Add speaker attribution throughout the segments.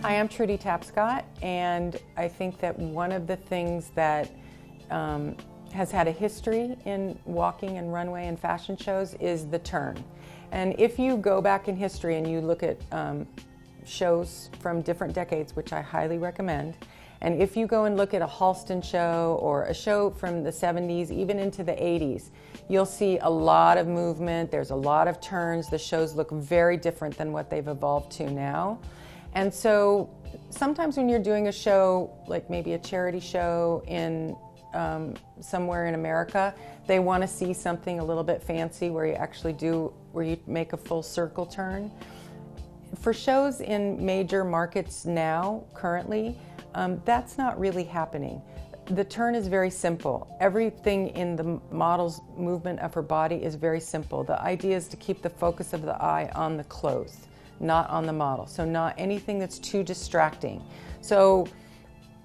Speaker 1: Hi, I'm Trudy Tapscott, and I think that one of the things that has had a history in walking and runway and fashion shows is the turn. And if you go back in history and you look at shows from different decades, which I highly recommend, and if you go and look at a Halston show or a show from the 70s, even into the 80s, you'll see a lot of movement, there's a lot of turns, the shows look very different than what they've evolved to now. And so sometimes when you're doing a show, like maybe a charity show in somewhere in America, they want to see something a little bit fancy where you make a full circle turn. For shows in major markets now, currently, that's not really happening. The turn is very simple. Everything in the model's movement of her body is very simple. The idea is to keep the focus of the eye on the clothes, not on the model. So not anything that's too distracting. So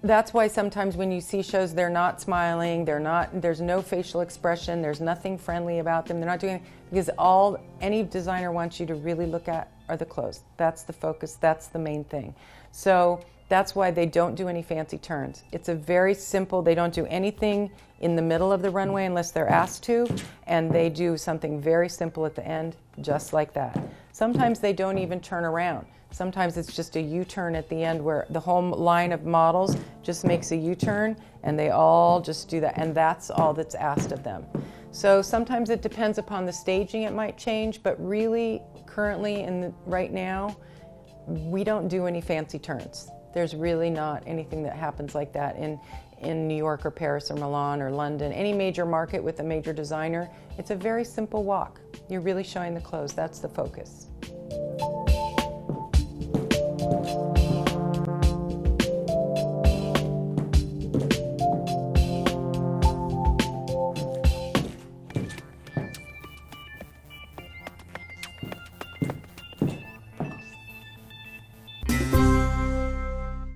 Speaker 1: that's why sometimes when you see shows, they're not smiling, there's no facial expression, there's nothing friendly about them, they're not doing it, because all any designer wants you to really look at are the clothes. That's the focus, that's the main thing. So that's why they don't do any fancy turns. It's a very simple, they don't do anything in the middle of the runway unless they're asked to, and they do something very simple at the end, just like that. Sometimes they don't even turn around. Sometimes it's just a U-turn at the end where the whole line of models just makes a U-turn and they all just do that, and that's all that's asked of them. So sometimes it depends upon the staging, it might change, but really currently right now, we don't do any fancy turns. There's really not anything that happens like that in New York or Paris or Milan or London. Any major market with a major designer, it's a very simple walk. You're really showing the clothes, that's the focus.